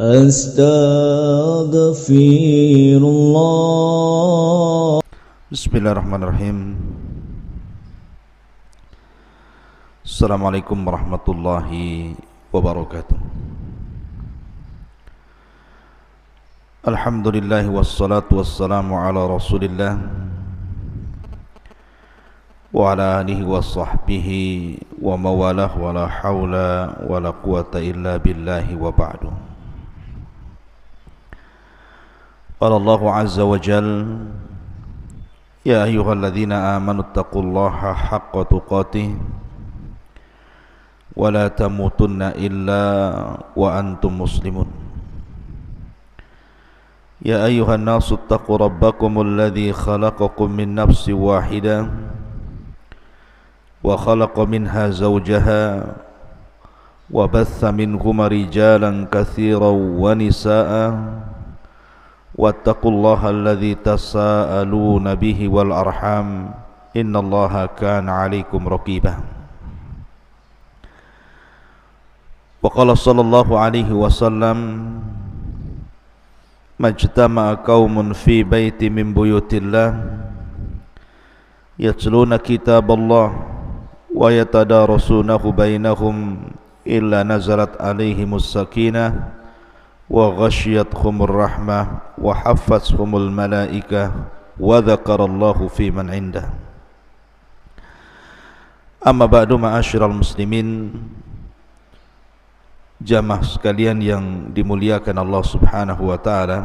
Astaghfirullah. Bismillahirrahmanirrahim. Assalamualaikum warahmatullahi wabarakatuh. Alhamdulillah wassalatu wassalamu ala Rasulillah wa ala alihi wa sahbihi wa mawalah wa la hawla wa la quwata illa billahi wa ba'du. Qala Allahu azza wa jalla: Ya ayyuhalladzina amanu taqullaha haqqa tuqatih wa la tamutunna illa wa antum muslimun. Ya ayyuhan nasu taqu rabbakumul ladzi khalaqakum min nafsin wahidah wa khalaqa minha zawjaha wa batha minhuma rijalan katsiran wa nisaa'a wattaqullaha alladzi tasaaluna bihi wal arham innallaha kana 'alaikum raqiba. Wa qala sallallahu alaihi wasallam: Majtama'a qaumun fi baiti min buyutillah yatluna kitaballah wa yatadarasunahu bainahum illa nazalat alaihimus sakinah wa ghasyiyatuhumur rahmah wa haffathumul malaikah wa dzakarallahu fi man indah. Amma ba'du, ma'asyiral muslimin, jamaah sekalian yang dimuliakan Allah Subhanahu wa taala.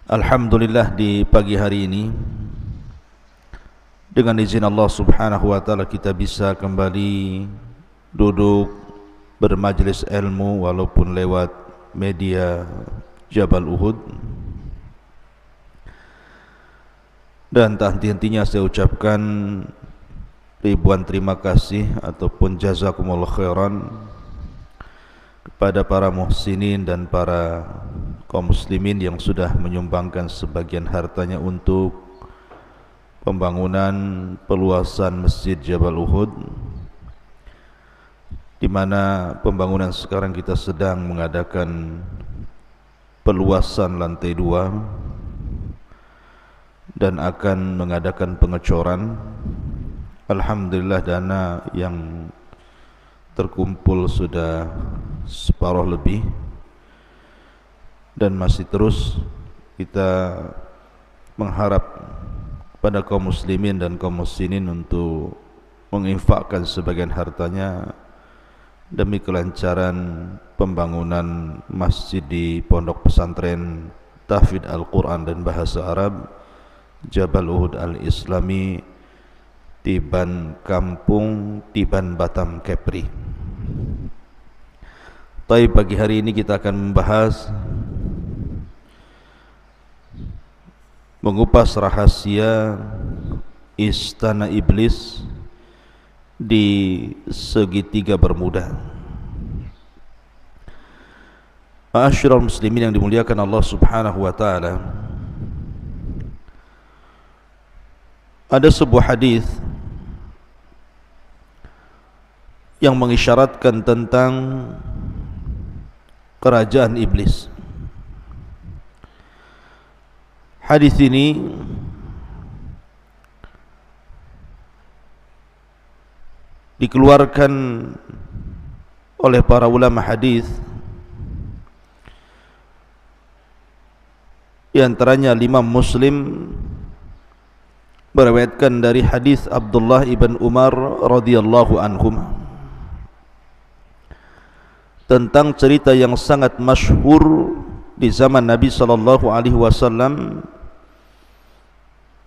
Alhamdulillah, di pagi hari ini dengan izin Allah Subhanahu wa taala kita bisa kembali duduk bermajlis ilmu walaupun lewat media Jabal Uhud. Dan tak henti-hentinya saya ucapkan ribuan terima kasih ataupun jazakumullah khairan kepada para muhsinin dan para kaum muslimin yang sudah menyumbangkan sebagian hartanya untuk pembangunan peluasan Masjid Jabal Uhud, di mana pembangunan sekarang kita sedang mengadakan peluasan lantai 2 dan akan mengadakan pengecoran. Alhamdulillah, dana yang terkumpul sudah separuh lebih dan masih terus kita mengharap pada kaum muslimin dan kaum muslimin untuk menginfakkan sebagian hartanya demi kelancaran pembangunan masjid di Pondok Pesantren Tahfidz Al-Quran dan Bahasa Arab Jabal Uhud Al-Islami, Tiban Kampung, Tiban Batam, Kepri. Tapi pagi hari ini kita akan membahas, mengupas rahasia istana iblis di segitiga Bermuda. Ma'asyiral muslimin yang dimuliakan Allah Subhanahu wa taala, ada sebuah hadis yang mengisyaratkan tentang kerajaan iblis. Hadis ini dikeluarkan oleh para ulama hadis, di antaranya Imam Muslim meriwayatkan dari hadis Abdullah ibn Umar radhiyallahu anhuma tentang cerita yang sangat masyhur di zaman Nabi sallallahu alaihi wasallam,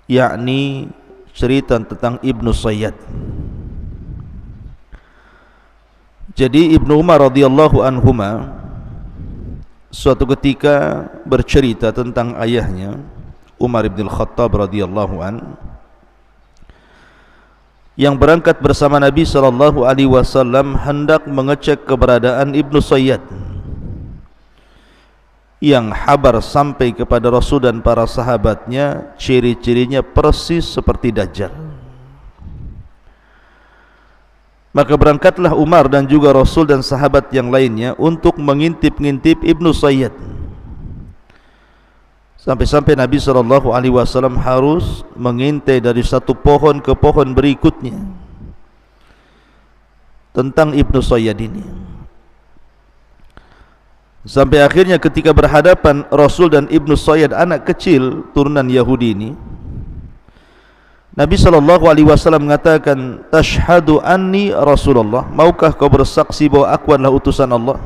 yakni cerita tentang Ibnu Sayyad. Jadi Ibnu Umar radhiyallahu anhuma suatu ketika bercerita tentang ayahnya Umar bin Khattab radhiyallahu an, yang berangkat bersama Nabi sallallahu alaihi wasallam hendak mengecek keberadaan Ibnu Sayyad, yang kabar sampai kepada Rasul dan para sahabatnya, ciri-cirinya persis seperti Dajjal. Maka berangkatlah Umar dan juga Rasul dan sahabat yang lainnya untuk mengintip-ngintip Ibnu Sayyad. Sampai-sampai Nabi SAW harus mengintai dari satu pohon ke pohon berikutnya tentang Ibnu Sayyad ini. Sampai akhirnya ketika berhadapan Rasul dan Ibnu Sayyad, anak kecil turunan Yahudi ini, Nabi SAW mengatakan, "Tashhadu anni Rasulullah, maukah kau bersaksi bahwa aku adalah utusan Allah?"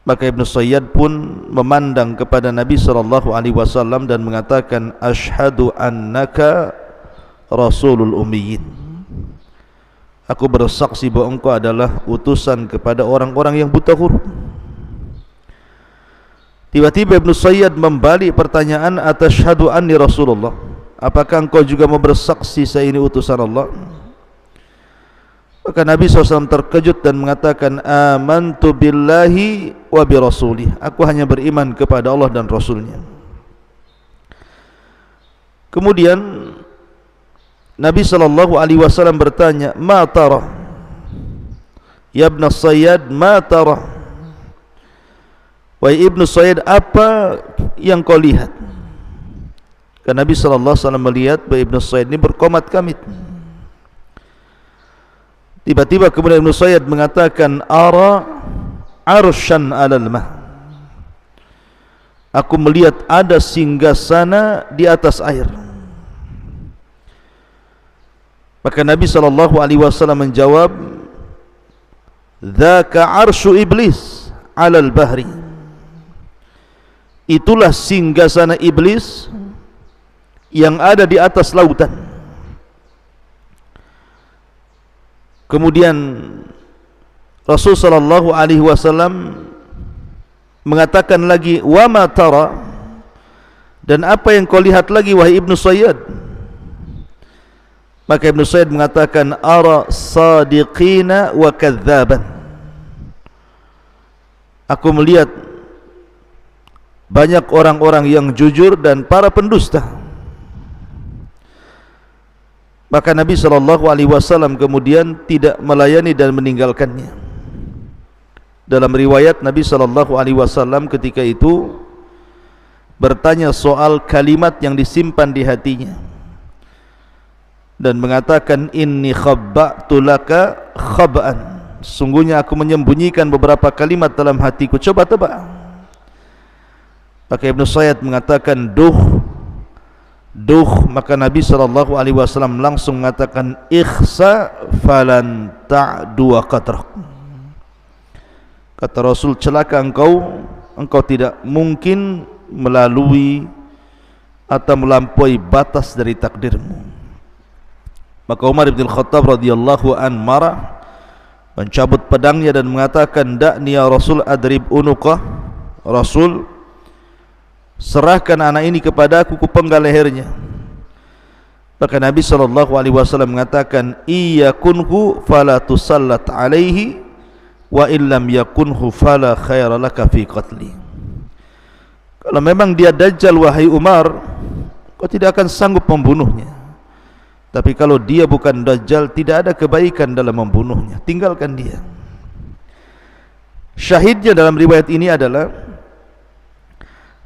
Maka Ibnu Sayyad pun memandang kepada Nabi SAW dan mengatakan, "Ashhadu annaka Rasulul Ummiyin." Aku bersaksi bahwa engkau adalah utusan kepada orang-orang yang buta huruf. Tiba-tiba Ibnu Sayyad membalik pertanyaan, "Atashhadu anni Rasulullah?" Apakah engkau juga mau bersaksi saya ini utusan Allah? Maka Nabi SAW terkejut dan mengatakan, "Amantu billahi wa bi rasulih." Aku hanya beriman kepada Allah dan Rasulnya. Kemudian Nabi SAW bertanya, "Ma tara? Ya Ibn Sayyad, ma tara?" Wahai Ibnu Sayyad, apa yang kau lihat? Karena Nabi SAW melihat bahwa Ibnu Sayyad ini berkomat-kamit. Tiba-tiba kemudian Ibnu Sayyad mengatakan, "Ara arsyan alal ma." Aku melihat ada singgasana di atas air. Maka Nabi SAW menjawab, "Dzaka arsyu iblis alal bahri." Itulah singgasana iblis yang ada di atas lautan. Kemudian Rasul sallallahu alaihi wasallam mengatakan lagi, "Wa ma tara?" Dan apa yang kau lihat lagi wahai Ibnu Sayyad? Maka Ibnu Sayyad mengatakan, "Ara sadiqina wa kadzaban." Aku melihat banyak orang-orang yang jujur dan para pendusta. Maka Nabi SAW kemudian tidak melayani dan meninggalkannya. Dalam riwayat Nabi SAW ketika itu bertanya soal kalimat yang disimpan di hatinya dan mengatakan, "Inni khabba'tu laka khab'an." Sungguhnya aku menyembunyikan beberapa kalimat dalam hatiku, coba tebak. Maka Ibnu Sayyad mengatakan, "Duh." Maka Nabi SAW langsung mengatakan, "Ikhsa falan ta'du qadrak." Kata Rasul, celaka engkau tidak mungkin melalui atau melampaui batas dari takdirmu. Maka Umar bin Khattab radhiyallahu an marah, mencabut pedangnya dan mengatakan, "Da'ni ya Rasul adrib unuqah." Rasul, serahkan anak ini kepada aku, kupenggal lehernya. Maka Nabi SAW mengatakan, "Iyakunhu fala tusallat alaihi wa illam yakunhu fala khaira laka fi qatli." Kalau memang dia dajjal wahai Umar, kau tidak akan sanggup membunuhnya. Tapi kalau dia bukan dajjal, tidak ada kebaikan dalam membunuhnya, tinggalkan dia. Syahidnya dalam riwayat ini adalah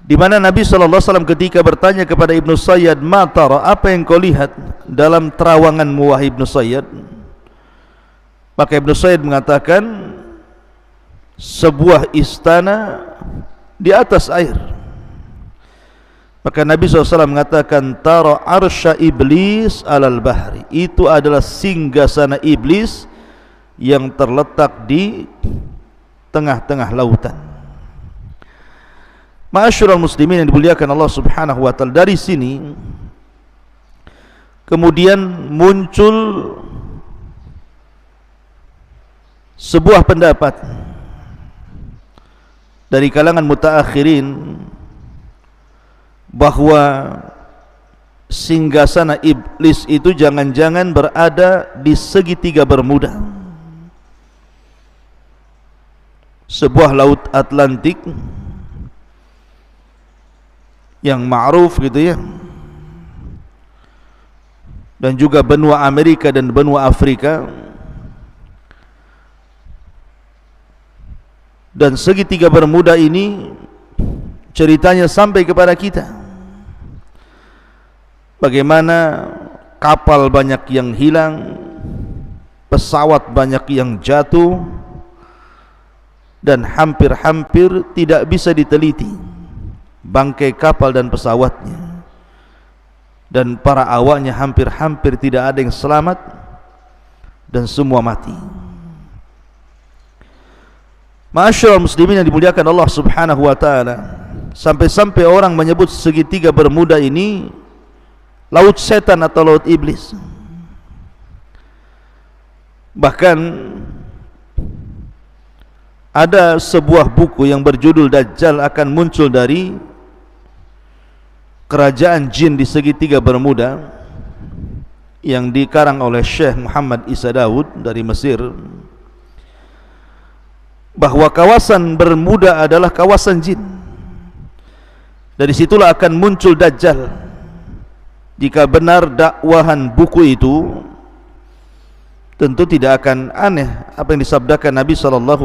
di mana Nabi SAW ketika bertanya kepada Ibnu Sayyad, "Ma tara?" Apa yang kau lihat dalam terawanganmu wahai Ibnu Sayyad? Maka Ibnu Sayyad mengatakan, sebuah istana di atas air. Maka Nabi SAW mengatakan, "Tara arsya iblis alal bahri." Itu adalah singgasana iblis yang terletak di tengah-tengah lautan. Ma'asyiral muslimin yang dimuliakan Allah Subhanahu wa taala, dari sini kemudian muncul sebuah pendapat dari kalangan mutaakhirin bahwa singgasana iblis itu jangan-jangan berada di segitiga Bermuda, sebuah laut Atlantik yang ma'ruf gitu ya, dan juga benua Amerika dan benua Afrika, dan segitiga Bermuda ini ceritanya sampai kepada kita bagaimana kapal banyak yang hilang, pesawat banyak yang jatuh, dan hampir-hampir tidak bisa diteliti bangkai kapal dan pesawatnya, dan para awaknya hampir-hampir tidak ada yang selamat dan semua mati. Ma'asyiral muslimin yang dimuliakan Allah Subhanahu wa taala, sampai-sampai orang menyebut segitiga Bermuda ini laut setan atau laut iblis. Bahkan ada sebuah buku yang berjudul Dajjal akan muncul dari kerajaan jin di segitiga Bermuda, yang dikarang oleh Syekh Muhammad Isa Daud dari Mesir, bahwa kawasan Bermuda adalah kawasan jin. Dari situlah akan muncul Dajjal. Jika benar dakwahan buku itu, tentu tidak akan aneh apa yang disabdakan Nabi SAW,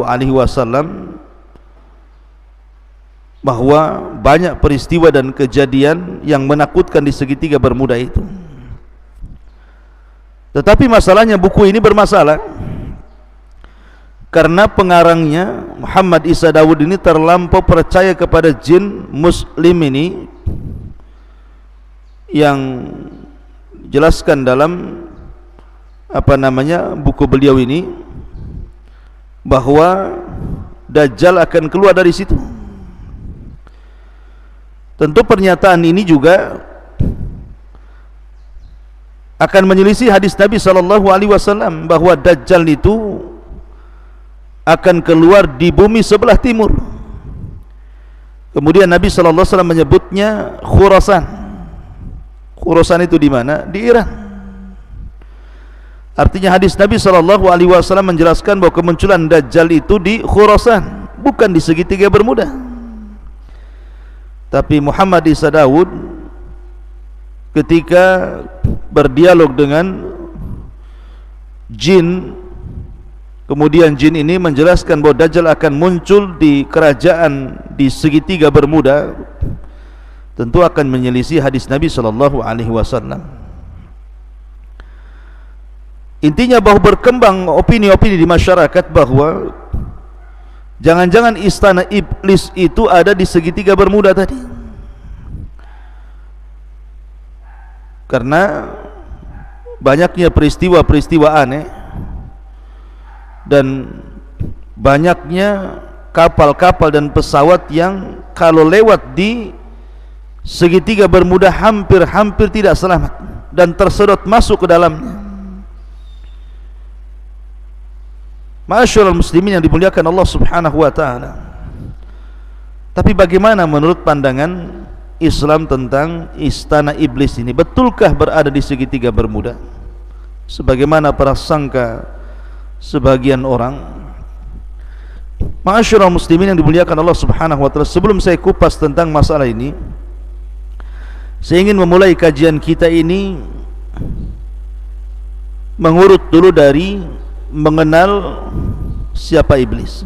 bahwa banyak peristiwa dan kejadian yang menakutkan di segitiga Bermuda itu. Tetapi masalahnya buku ini bermasalah karena pengarangnya Muhammad Isa Daud ini terlampau percaya kepada jin muslim ini, yang jelaskan dalam buku beliau ini bahwa Dajjal akan keluar dari situ. Tentu pernyataan ini juga akan menyelisih hadis Nabi SAW bahwa Dajjal itu akan keluar di bumi sebelah timur. Kemudian Nabi SAW menyebutnya Khurasan. Khurasan itu di mana? Di Iran. Artinya hadis Nabi SAW menjelaskan bahwa kemunculan Dajjal itu di Khurasan, bukan di segitiga Bermuda. Tapi Muhammad Isa Daud ketika berdialog dengan jin, kemudian jin ini menjelaskan bahwa Dajjal akan muncul di kerajaan di segitiga Bermuda, tentu akan menyelisih hadis Nabi SAW. Intinya bahwa berkembang opini-opini di masyarakat bahwa jangan-jangan istana iblis itu ada di segitiga Bermuda tadi, karena banyaknya peristiwa-peristiwa aneh dan banyaknya kapal-kapal dan pesawat yang kalau lewat di segitiga Bermuda hampir-hampir tidak selamat dan tersedot masuk ke dalamnya. Ma'asyiral muslimin yang dimuliakan Allah Subhanahu wa taala. Tapi bagaimana menurut pandangan Islam tentang istana iblis ini? Betulkah berada di segitiga Bermuda sebagaimana prasangka sebagian orang? Ma'asyiral muslimin yang dimuliakan Allah Subhanahu wa taala, sebelum saya kupas tentang masalah ini, saya ingin memulai kajian kita ini mengurut dulu dari mengenal siapa iblis,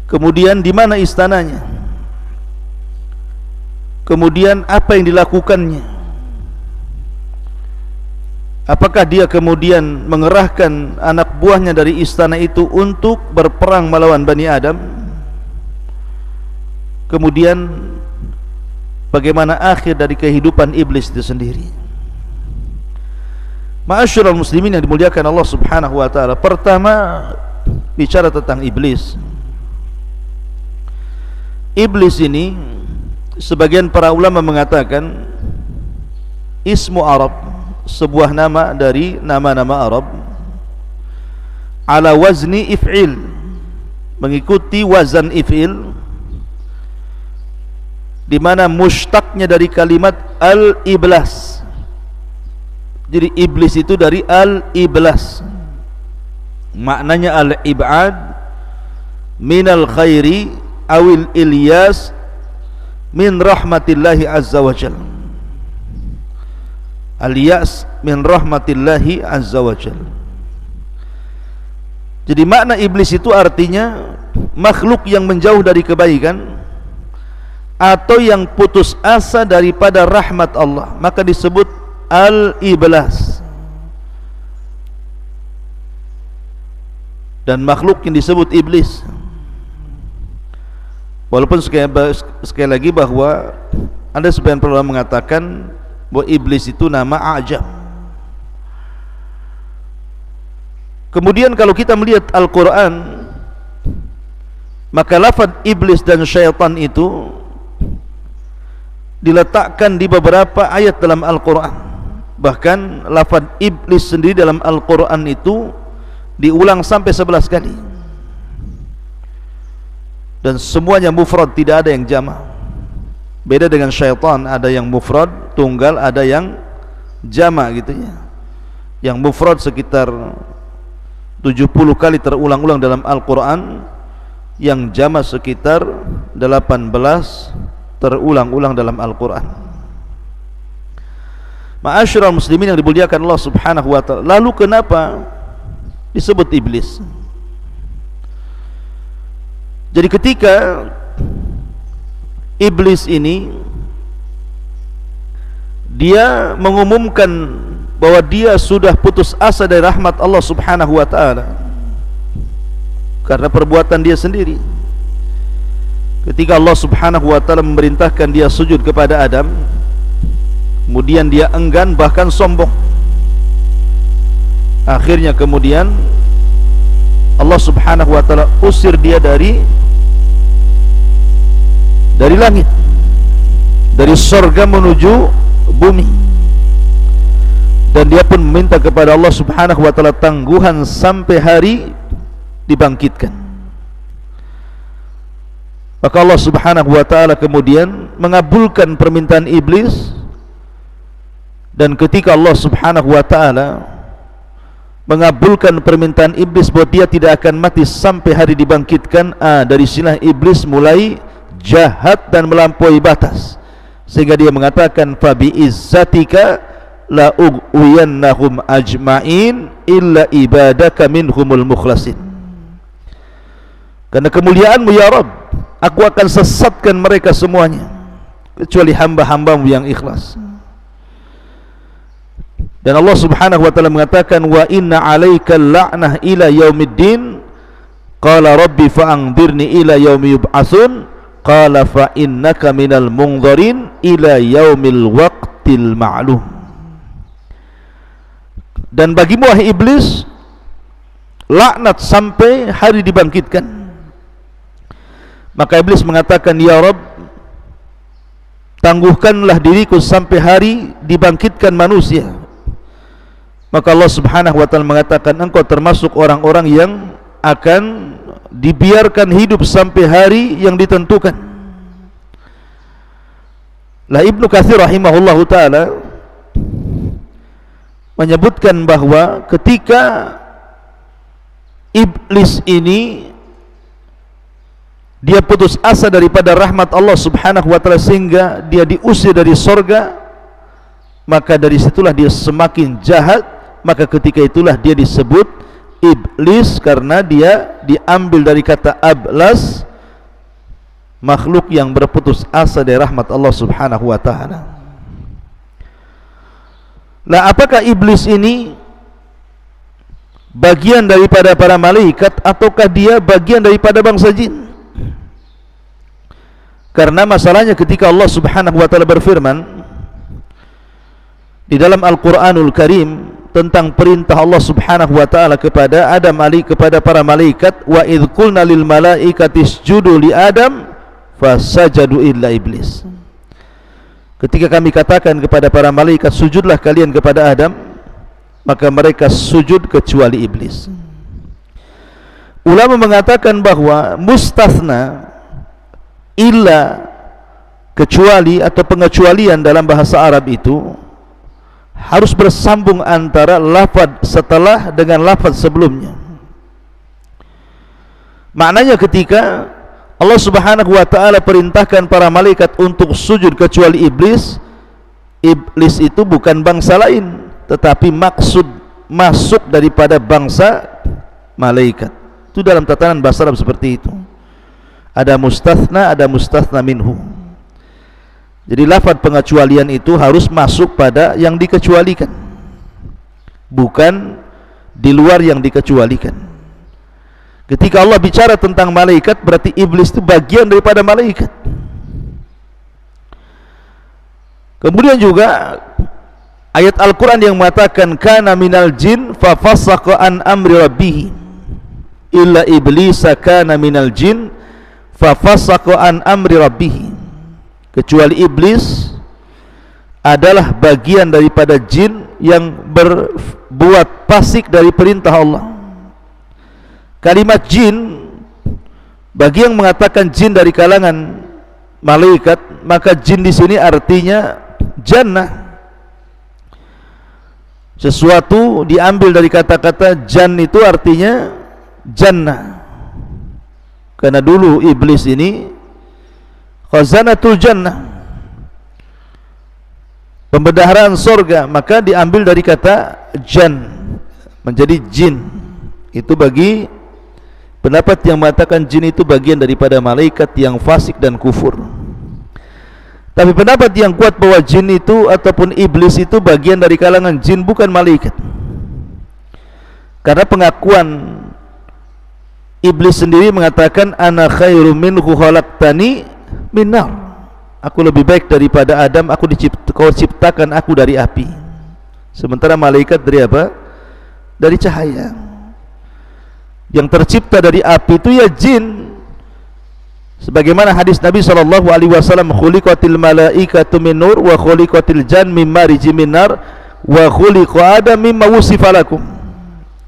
kemudian di mana istananya, kemudian apa yang dilakukannya, apakah dia kemudian mengerahkan anak buahnya dari istana itu untuk berperang melawan Bani Adam, kemudian bagaimana akhir dari kehidupan iblis itu sendiri. Ma'asyiral muslimin yang dimuliakan Allah Subhanahu wa taala, pertama bicara tentang iblis. Iblis ini sebagian para ulama mengatakan ismu Arab, sebuah nama dari nama-nama Arab, ala wazni if'il, mengikuti wazan if'il, di mana mushtaqnya dari kalimat al-iblas. Jadi iblis itu dari al-iblas, maknanya al-ib'ad minal khairi awil ilyas min rahmatillahi azza wa jalla. al-ya's min rahmatillahi azza wa jalla. Jadi makna iblis itu artinya makhluk yang menjauh dari kebaikan atau yang putus asa daripada rahmat Allah, maka disebut al-iblas. Dan makhluk yang disebut iblis, walaupun sekali lagi bahwa ada sebagian ulama mengatakan bahwa iblis itu nama ajam. Kemudian kalau kita melihat Al-Quran, maka lafaz iblis dan syaitan itu diletakkan di beberapa ayat dalam Al-Quran. Bahkan lafaz iblis sendiri dalam Al-Quran itu diulang sampai 11 kali, dan semuanya mufrad, tidak ada yang jama'. Beda dengan syaitan, ada yang mufrad tunggal, ada yang jama' gitu ya. Yang mufrad sekitar 70 kali terulang-ulang dalam Al-Quran, yang jama' sekitar 18 terulang-ulang dalam Al-Quran. Ma'asyiral muslimin yang dimuliakan Allah subhanahu wa ta'ala, lalu kenapa disebut iblis? Jadi ketika iblis ini dia mengumumkan bahwa dia sudah putus asa dari rahmat Allah subhanahu wa ta'ala karena perbuatan dia sendiri. Ketika Allah subhanahu wa ta'ala memerintahkan dia sujud kepada Adam, kemudian dia enggan bahkan sombong. Akhirnya kemudian Allah subhanahu wa ta'ala usir dia dari langit, dari surga menuju bumi, dan dia pun meminta kepada Allah subhanahu wa ta'ala tangguhan sampai hari dibangkitkan. Maka Allah subhanahu wa ta'ala kemudian mengabulkan permintaan iblis, dan ketika Allah subhanahu wa ta'ala mengabulkan permintaan iblis bahwa dia tidak akan mati sampai hari dibangkitkan, dari sinilah iblis mulai jahat dan melampaui batas, sehingga dia mengatakan fa bi izzatika la ughwiyannahum ajma'in illa ibadaka minhumul mukhlasin. Karena kemuliaanmu ya Rabb, aku akan sesatkan mereka semuanya kecuali hamba-hambamu yang ikhlas. Dan Allah subhanahu wa ta'ala mengatakan wa inna alaika la'nah ila yaumiddin, qala rabbi fa'angdirni ila yaumi yub'atsun, qala fa innaka minal mungdharin ila yaumil waqtil ma'lum. Dan bagimu wahai iblis laknat sampai hari dibangkitkan. Maka iblis mengatakan, ya Rabb, tangguhkanlah diriku sampai hari dibangkitkan manusia. Maka Allah subhanahu wa ta'ala mengatakan, engkau termasuk orang-orang yang akan dibiarkan hidup sampai hari yang ditentukan. Lah Ibnu Katsir rahimahullahu ta'ala menyebutkan bahwa ketika iblis ini dia putus asa daripada rahmat Allah subhanahu wa ta'ala sehingga dia diusir dari surga, maka dari situlah dia semakin jahat. Maka ketika itulah dia disebut iblis, karena dia diambil dari kata ablas, makhluk yang berputus asa dari rahmat Allah subhanahu wa ta'ala. Lah apakah iblis ini bagian daripada para malaikat ataukah dia bagian daripada bangsa jin? Karena masalahnya ketika Allah subhanahu wa ta'ala berfirman di dalam Al-Quranul Karim tentang perintah Allah subhanahu wa ta'ala kepada Adam kepada para malaikat, wa idh qulna lil malaikati isjudu li Adam fasajadu illa iblis. Ketika kami katakan kepada para malaikat sujudlah kalian kepada Adam, maka mereka sujud kecuali iblis. Ulama mengatakan bahwa mustathna, illa, kecuali atau pengecualian dalam bahasa Arab itu harus bersambung antara lafaz setelah dengan lafaz sebelumnya. Maknanya ketika Allah subhanahu wa ta'ala perintahkan para malaikat untuk sujud kecuali iblis, iblis itu bukan bangsa lain, tetapi maksud masuk daripada bangsa malaikat. Itu dalam tatanan bahasa Arab seperti itu. Ada mustathna minhu. Jadi lafaz pengecualian itu harus masuk pada yang dikecualikan, bukan di luar yang dikecualikan. Ketika Allah bicara tentang malaikat, berarti iblis itu bagian daripada malaikat. Kemudian juga ayat Al-Quran yang mengatakan kana minal jin fa fasaqa an amri rabbih illa iblisa kana minal jin fa fasaqa an amri rabbih. Kecuali iblis adalah bagian daripada jin yang berbuat fasik dari perintah Allah. Kalimat jin, bagi yang mengatakan jin dari kalangan malaikat, maka jin di sini artinya jannah. Sesuatu diambil dari kata-kata jan, itu artinya jannah. Karena dulu iblis ini khazanatul jannah, pembendaharaan surga, maka diambil dari kata jan menjadi jin. Itu bagi pendapat yang mengatakan jin itu bagian daripada malaikat yang fasik dan kufur. Tapi pendapat yang kuat bahwa jin itu ataupun iblis itu bagian dari kalangan jin, bukan malaikat. Karena pengakuan iblis sendiri mengatakan ana khairum minhu khalaqtani min nar. Aku lebih baik daripada Adam, kau ciptakan aku dari api. Sementara malaikat dari apa? Dari cahaya. Yang tercipta dari api itu ya jin. Sebagaimana hadis Nabi SAW, khuliqatil malaikatu min nur wa khuliqatil jan min marij min nar wa khuliqa adam mimma wusifa lakum.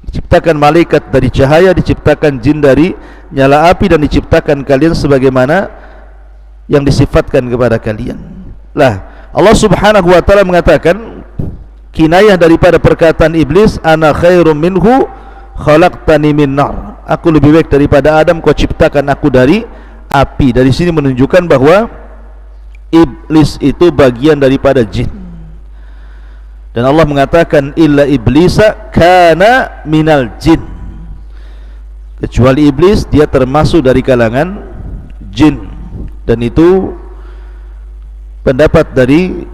Diciptakan malaikat dari cahaya, diciptakan jin dari nyala api, dan diciptakan kalian sebagaimana yang disifatkan kepada kalian. Lah, Allah Subhanahu wa taala mengatakan kinayah daripada perkataan iblis, ana khairum minhu khalaqtani min nar. Aku lebih baik daripada Adam, kau ciptakan aku dari api. Dari sini menunjukkan bahwa iblis itu bagian daripada jin. Dan Allah mengatakan illa iblisa kana minal jin. Kecuali iblis, dia termasuk dari kalangan jin. Dan itu pendapat dari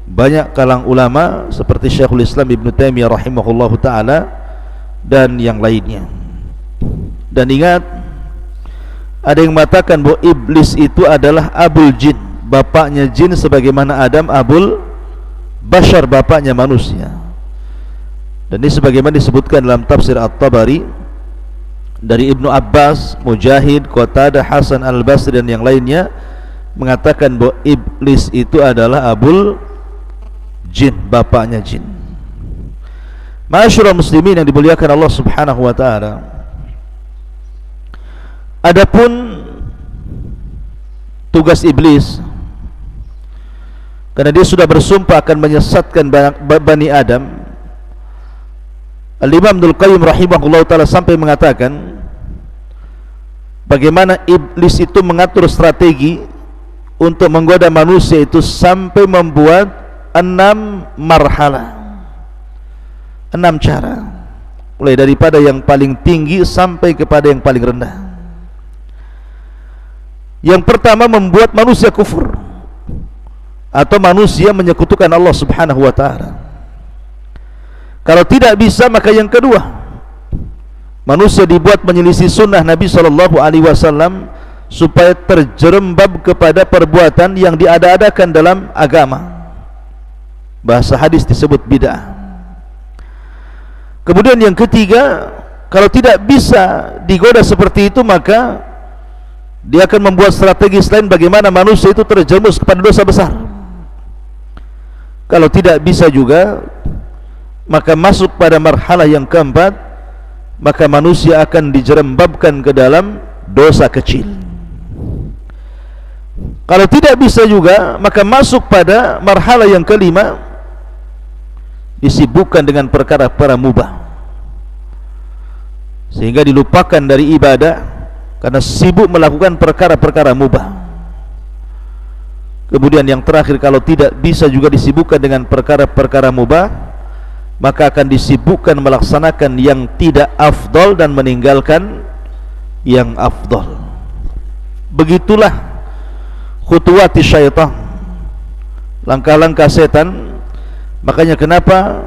banyak kalangan ulama seperti Syekhul Islam Ibn Taimiyah rahimahullahu ta'ala dan yang lainnya. Dan ingat, ada yang mengatakan bahwa iblis itu adalah abul jin, bapaknya jin, sebagaimana Adam abul bashar, bapaknya manusia. Dan ini sebagaimana disebutkan dalam tafsir At-Tabari dari Ibnu Abbas, Mujahid, Qatadah, Hasan Al-Basri dan yang lainnya mengatakan bahwa iblis itu adalah abul jin, bapaknya jin. Ma'asyiral muslimin yang dimuliakan Allah Subhanahu wa taala, adapun tugas iblis, karena dia sudah bersumpah akan menyesatkan Bani Adam, Al-Imam Ibnul Qayyim rahimahullah ta'ala sampai mengatakan bagaimana iblis itu mengatur strategi untuk menggoda manusia itu sampai membuat 6 marhalah, 6 cara, mulai daripada yang paling tinggi sampai kepada yang paling rendah. Yang pertama, membuat manusia kufur atau manusia menyekutukan Allah Subhanahu wa ta'ala. Kalau tidak bisa, maka yang kedua, manusia dibuat menyelisih sunnah Nabi SAW supaya terjerembab kepada perbuatan yang diada-adakan dalam agama. Bahasa hadis disebut bid'ah. Kemudian yang ketiga, kalau tidak bisa digoda seperti itu, maka dia akan membuat strategi selain bagaimana manusia itu terjerumus kepada dosa besar. Kalau tidak bisa juga, maka masuk pada marhalah yang keempat, maka manusia akan dijerembabkan ke dalam dosa kecil. Kalau tidak bisa juga, maka masuk pada marhalah yang kelima, disibukkan dengan perkara-perkara mubah, sehingga dilupakan dari ibadah karena sibuk melakukan perkara-perkara mubah. Kemudian yang terakhir, kalau tidak bisa juga disibukkan dengan perkara-perkara mubah, maka akan disibukkan melaksanakan yang tidak afdal dan meninggalkan yang afdal. Begitulah khutuwati syaitan, langkah-langkah setan. Makanya kenapa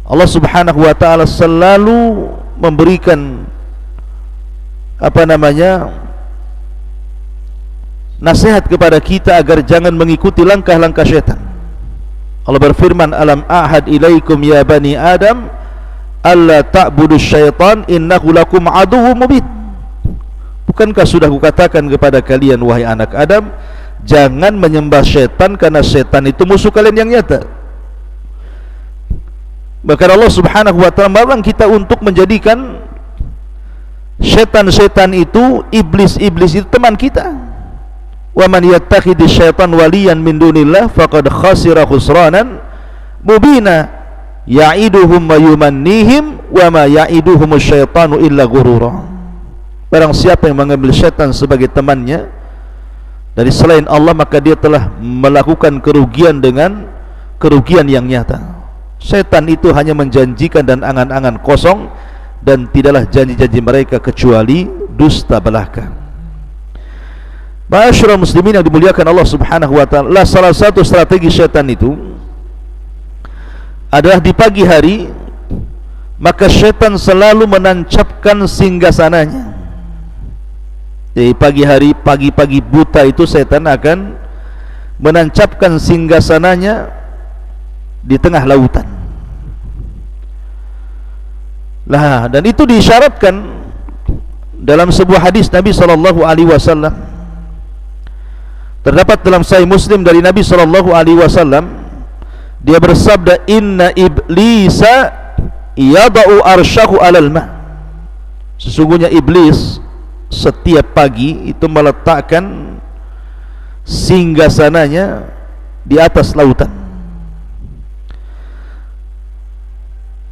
Allah Subhanahu wa ta'ala selalu memberikan nasihat kepada kita agar jangan mengikuti langkah-langkah syaitan. Allah berfirman, alam ahad ilaikum ya bani adam alla ta'budu syaitan innahu lakum aduwwum mubin. Bukankah sudah kukatakan kepada kalian wahai anak Adam, jangan menyembah syaitan karena syaitan itu musuh kalian yang nyata. Bahkan Allah Subhanahu wa ta'ala melarang kita untuk menjadikan syaitan-syaitan itu, iblis-iblis itu teman kita. Wa man yattakhidhi syaitan waliyan min dunillah faqad khasira khusranan mubina ya'iduhum wa yumannihim wa ma ya'iduhum syaitanu illa ghurura. Barang siapa yang mengambil syaitan sebagai temannya dari selain Allah, maka dia telah melakukan kerugian dengan kerugian yang nyata. Syaitan itu hanya menjanjikan dan angan-angan kosong, dan tidaklah janji-janji mereka kecuali dusta belaka. Ma'asyiral muslimin yang dimuliakan Allah Subhanahu wa ta'ala, salah satu strategi syaitan itu adalah di pagi hari, maka syaitan selalu menancapkan singgasananya. Di pagi hari, pagi-pagi buta itu, syaitan akan menancapkan singgasananya di tengah lautan. Lah, dan itu diisyaratkan dalam sebuah hadis Nabi SAW. Terdapat dalam Sahih Muslim dari Nabi SAW, dia bersabda, inna iblisa yada'u arsyahu alal ma. Sesungguhnya iblis setiap pagi itu meletakkan singgasananya di atas lautan,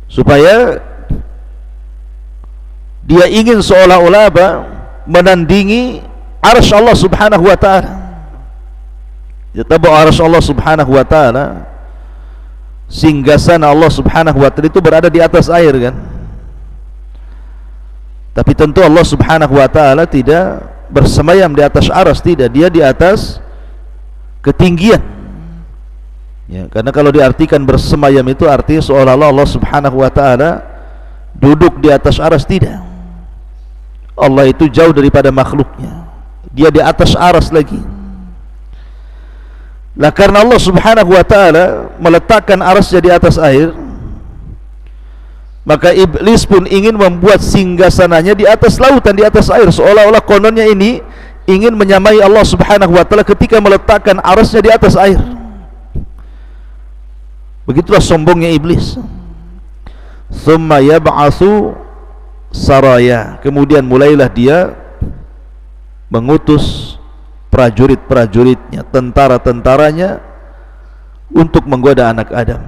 supaya dia ingin seolah-olah menandingi arsy Allah Subhanahu wa ta'ala. Ya, tahu arsy Allah Subhanahu wa ta'ala, singgasana Allah Subhanahu wa ta'ala itu berada di atas air kan. Tapi tentu Allah Subhanahu wa ta'ala tidak bersemayam di atas arsy, tidak, dia di atas ketinggian. Ya, karena kalau diartikan bersemayam itu artinya seolah-olah Allah Subhanahu wa ta'ala duduk di atas arsy, tidak. Allah itu jauh daripada makhluknya, dia di atas arsy lagi. Lah karena Allah Subhanahu wa ta'ala meletakkan arsy di atas air, maka iblis pun ingin membuat singgasananya di atas lautan, di atas air, seolah-olah kononnya ini ingin menyamai Allah Subhanahu wa ta'ala ketika meletakkan arsy di atas air. Begitulah sombongnya iblis. Tsumma yab'atsu saraya, kemudian mulailah dia mengutus prajurit-prajuritnya, tentara-tentaranya untuk menggoda anak Adam.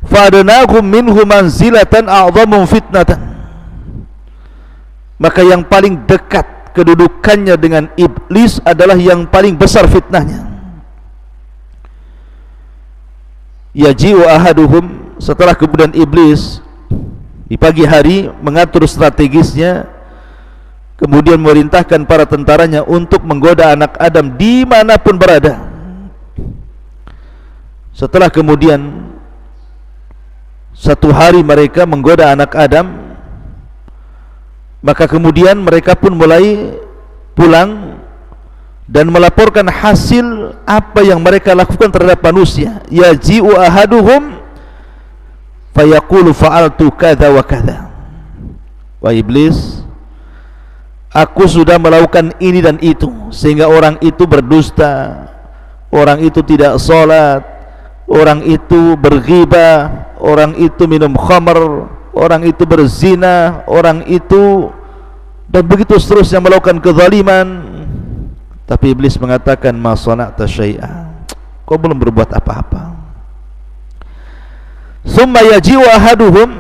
Fa'adnahum minhu manzilatan a'dhamu fitnatan, maka yang paling dekat kedudukannya dengan iblis adalah yang paling besar fitnahnya. Yaji'u ahaduhum, setelah kemudian iblis di pagi hari mengatur strategisnya, kemudian memerintahkan para tentaranya untuk menggoda anak Adam dimanapun berada. Setelah kemudian satu hari mereka menggoda anak Adam, maka kemudian mereka pun mulai pulang dan melaporkan hasil apa yang mereka lakukan terhadap manusia. Yaji'u ahaduhum fayaqulu fa'altu kadza wa kadza. Wah iblis, aku sudah melakukan ini dan itu, sehingga orang itu berdusta, orang itu tidak sholat, orang itu berghibah, orang itu minum khamr, orang itu berzina, orang itu, dan begitu seterusnya melakukan kezaliman. Tapi iblis mengatakan, ma sana'ta syai'a, kau belum berbuat apa-apa. Summa yaji'u ahaduhum,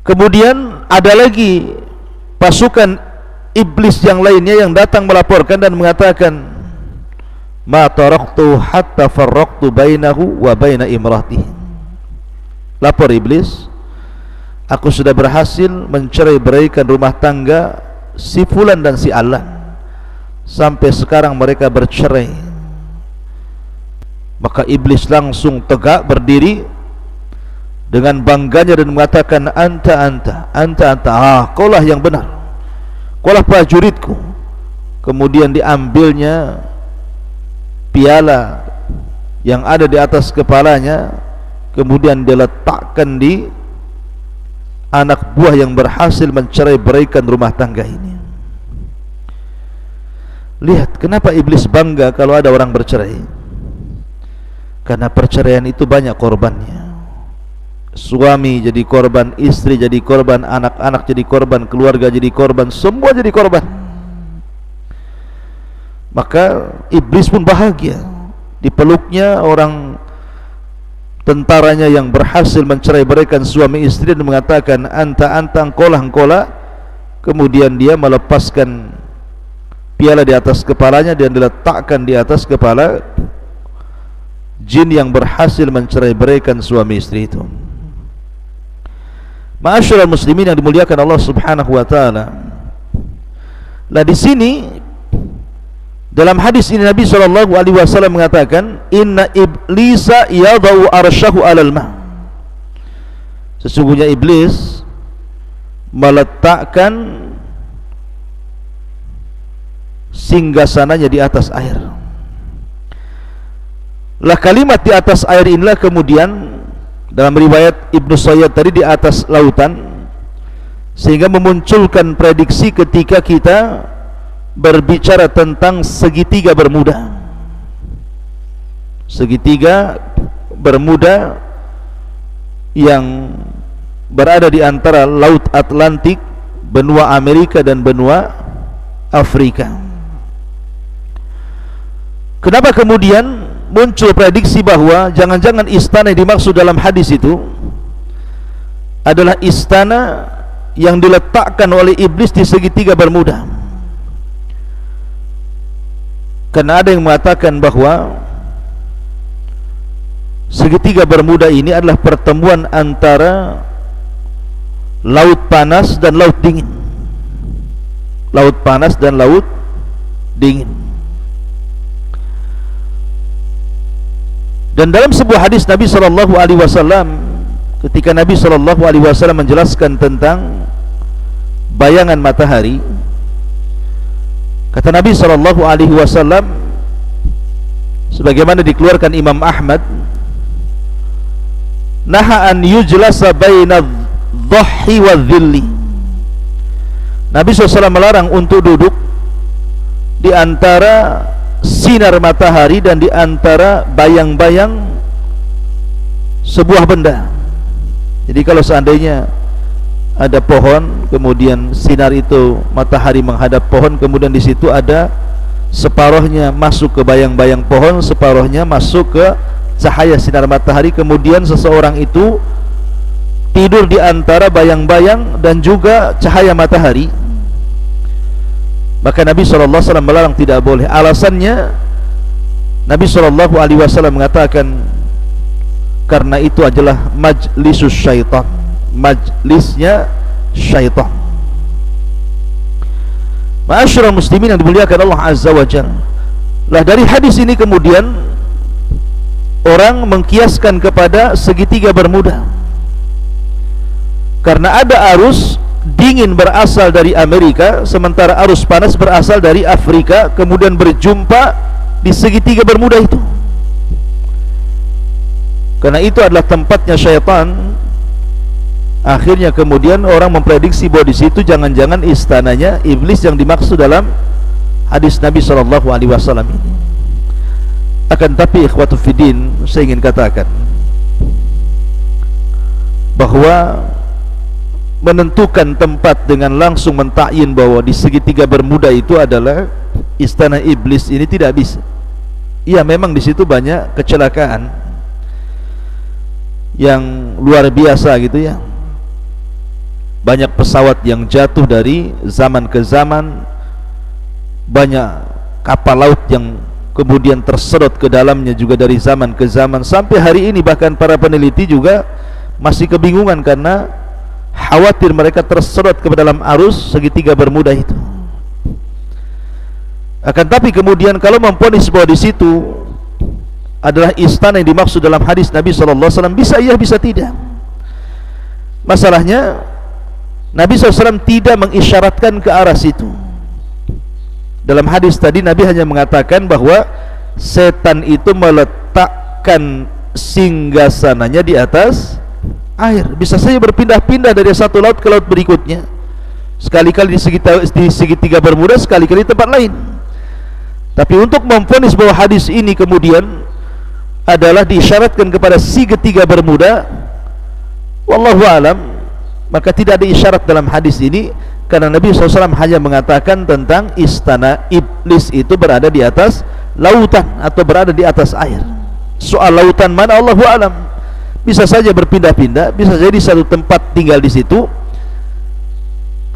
kemudian ada lagi pasukan iblis yang lainnya yang datang melaporkan dan mengatakan, ma taraktu hatta farraqtu bainahu wa baina imratihi. Lapor iblis, aku sudah berhasil mencerai-beraikan rumah tangga si fulan dan si alan, sampai sekarang mereka bercerai. Maka iblis langsung tegak berdiri dengan bangganya dan mengatakan, anta, kaulah yang benar, kaulah prajuritku. Kemudian diambilnya piala yang ada di atas kepalanya, kemudian diletakkan di anak buah yang berhasil mencerai-beraikan rumah tangga ini. Lihat kenapa iblis bangga kalau ada orang bercerai. Karena perceraian itu banyak korbannya. Suami jadi korban, istri jadi korban, anak-anak jadi korban, keluarga jadi korban, semua jadi korban. Maka iblis pun bahagia, dipeluknya orang tentaranya yang berhasil mencerai-beraikan suami istri dan mengatakan, anta, engkolah. Kemudian dia melepaskan piala di atas kepalanya dan diletakkan di atas kepala jin yang berhasil mencerai-beraikan suami istri itu. Ma'asyiral muslimin yang dimuliakan Allah Subhanahu wa taala. Lah di sini dalam hadis ini Nabi SAW mengatakan, inna iblisa yadau arsyahu alal ma. Sesungguhnya iblis meletakkan singgasananya di atas air. Lah kalimat di atas air inilah kemudian dalam riwayat Ibnu Sayyad tadi di atas lautan, sehingga memunculkan prediksi ketika kita berbicara tentang segitiga Bermuda. Segitiga Bermuda yang berada di antara Laut Atlantik, benua Amerika dan benua Afrika. Kenapa kemudian muncul prediksi bahwa jangan-jangan istana yang dimaksud dalam hadis itu adalah istana yang diletakkan oleh iblis di segitiga Bermuda? Karena ada yang mengatakan bahwa segitiga Bermuda ini adalah pertemuan antara laut panas dan laut dingin. Laut panas dan laut dingin. Dan dalam sebuah hadis Nabi SAW, ketika Nabi SAW menjelaskan tentang bayangan matahari, kata Nabi SAW, sebagaimana dikeluarkan Imam Ahmad, naha an yujlasa baina dhahhi wa dhilli. Nabi SAW melarang untuk duduk di antara sinar matahari dan di antara bayang-bayang sebuah benda. Jadi kalau seandainya ada pohon, kemudian sinar itu matahari menghadap pohon, kemudian di situ ada separuhnya masuk ke bayang-bayang pohon, separuhnya masuk ke cahaya sinar matahari, kemudian seseorang itu tidur di antara bayang-bayang dan juga cahaya matahari, maka Nabi SAW melarang, tidak boleh. Alasannya Nabi SAW mengatakan karena itu adalah majlisus syaitan, majlisnya syaitan. Ma'asyiral muslimin yang dimuliakan Allah Azza wa Jalla. Lah dari hadis ini kemudian orang mengkiaskan kepada segitiga Bermuda, karena ada arus dingin berasal dari Amerika, sementara arus panas berasal dari Afrika, kemudian berjumpa di segitiga Bermuda itu. Karena itu adalah tempatnya syaitan. Akhirnya kemudian orang memprediksi bahwa di situ jangan-jangan istananya iblis yang dimaksud dalam hadis Nabi SAW ini. Akan tapi ikhwatu fiddin, saya ingin katakan bahwa menentukan tempat dengan langsung mentakyin bahwa di segitiga Bermuda itu adalah istana iblis ini tidak bisa. Iya, memang di situ banyak kecelakaan yang luar biasa gitu ya. Banyak pesawat yang jatuh dari zaman ke zaman, banyak kapal laut yang kemudian tersedot ke dalamnya juga dari zaman ke zaman sampai hari ini. Bahkan para peneliti juga masih kebingungan karena khawatir mereka tersedot ke dalam arus segitiga bermuda itu. Akan tapi kemudian kalau memponis bahwa di situ adalah istana yang dimaksud dalam hadis Nabi SAW, bisa iya bisa tidak. Masalahnya Nabi SAW tidak mengisyaratkan ke arah situ. Dalam hadis tadi Nabi hanya mengatakan bahwa setan itu meletakkan singgasananya di atas air. Bisa saja berpindah-pindah dari satu laut ke laut berikutnya, sekali-kali di segitiga bermuda, sekali-kali di tempat lain. Tapi untuk memvonis bahwa hadis ini kemudian adalah diisyaratkan kepada segitiga bermuda, wallahu alam, maka tidak ada isyarat dalam hadis ini, karena Nabi SAW hanya mengatakan tentang istana iblis itu berada di atas lautan atau berada di atas air. Soal lautan mana, Allahu alam. Bisa saja berpindah-pindah, bisa jadi satu tempat tinggal di situ,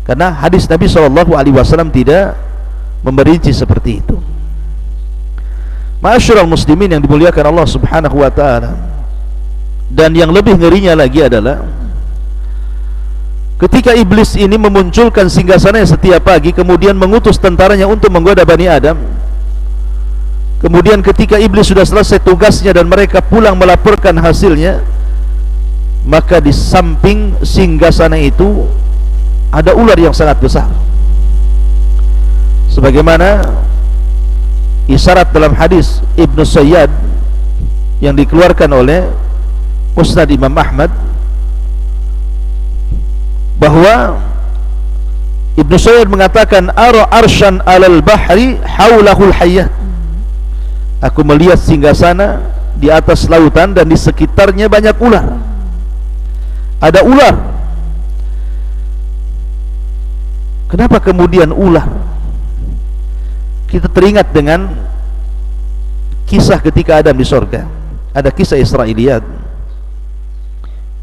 karena hadis Nabi SAW tidak memberinci seperti itu. Ma'asyiral muslimin yang dimuliakan Allah Subhanahu wa taala. Dan yang lebih ngerinya lagi adalah ketika iblis ini memunculkan singgasananya setiap pagi, kemudian mengutus tentaranya untuk menggoda Bani Adam. Kemudian ketika iblis sudah selesai tugasnya dan mereka pulang melaporkan hasilnya, maka di samping singgasana itu ada ular yang sangat besar. Sebagaimana isyarat dalam hadis Ibnu Sayyad yang dikeluarkan oleh Musnad Imam Ahmad, bahwa Ibnu Sayyad mengatakan, ara arsyan alal bahri haulahul hayyat. Aku melihat singgasana di atas lautan dan di sekitarnya banyak ular. Ada ular. Kenapa kemudian ular? Kita teringat dengan kisah ketika Adam di sorga. Ada kisah Israiliyat.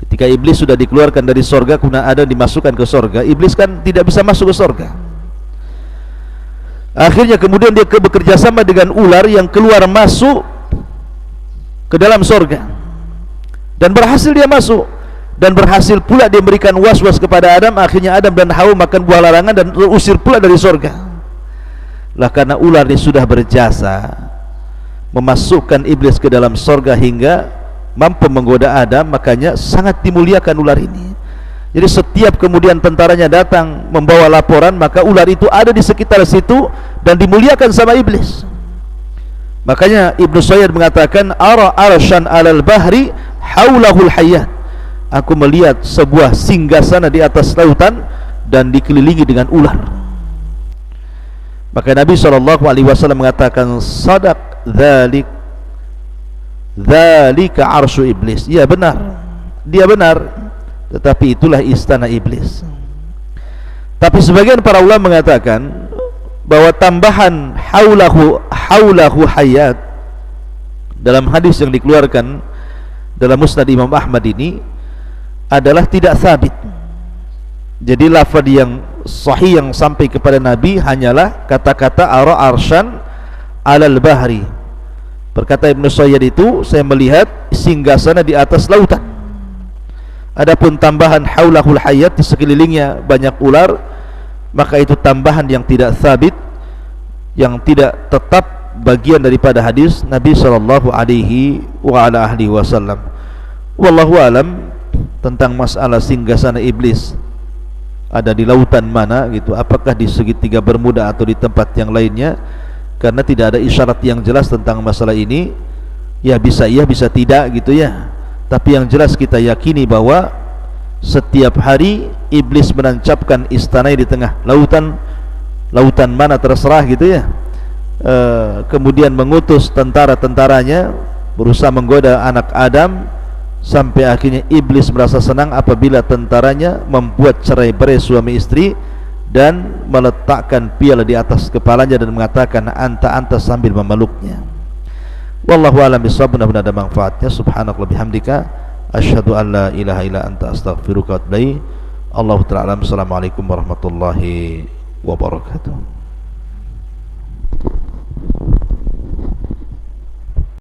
Ketika iblis sudah dikeluarkan dari sorga, kemudian Adam dimasukkan ke sorga. Iblis kan tidak bisa masuk ke sorga. Akhirnya kemudian dia bekerja sama dengan ular yang keluar masuk ke dalam sorga, dan berhasil dia masuk, dan berhasil pula dia memberikan was-was kepada Adam. Akhirnya Adam dan Hawa makan buah larangan dan terusir pula dari sorga. Lah karena ular ini sudah berjasa memasukkan iblis ke dalam sorga hingga mampu menggoda Adam, makanya sangat dimuliakan ular ini. Jadi setiap kemudian tentaranya datang membawa laporan, maka ular itu ada di sekitar situ dan dimuliakan sama iblis. Makanya Ibnu Sayyad mengatakan, ara arsyan alal bahri haulahul hayyat. Aku melihat sebuah singgasana di atas lautan dan dikelilingi dengan ular. Maka Nabi SAW mengatakan, sadaq dzalika arsyu iblis. Ya benar, dia benar, tetapi itulah istana iblis. Tapi sebagian para ulama mengatakan bahwa tambahan haulahu hayat dalam hadis yang dikeluarkan dalam Musnad Imam Ahmad ini adalah tidak sabit. Jadi lafaz yang sahih yang sampai kepada Nabi hanyalah kata-kata ara arsyan alal bahri. Berkata Ibnu Sayyad itu, saya melihat singgasana di atas lautan. Adapun tambahan haulahul hayat, di sekelilingnya banyak ular, maka itu tambahan yang tidak sabit, yang tidak tetap bagian daripada hadis Nabi sallallahu alaihi wasallam. Wallahu alam tentang masalah singgasana iblis ada di lautan mana gitu, apakah di segitiga bermuda atau di tempat yang lainnya, karena tidak ada isyarat yang jelas tentang masalah ini. Ya bisa iya bisa tidak gitu ya. Tapi yang jelas kita yakini bahwa setiap hari iblis menancapkan istana di tengah lautan, lautan mana terserah gitu ya. Kemudian mengutus tentara-tentaranya berusaha menggoda anak Adam, sampai akhirnya iblis merasa senang apabila tentaranya membuat cerai-berai suami istri dan meletakkan piala di atas kepalanya dan mengatakan anta sambil memeluknya. Wallahu a'lam bishawab. Mudah-mudahan ada manfaatnya. Subhanakallah bihamdika asyhadu an la ilaha illa anta astaghfiruka wa atubu ilaik. Allahu ta'ala. Assalamualaikum warahmatullahi wabarakatuh.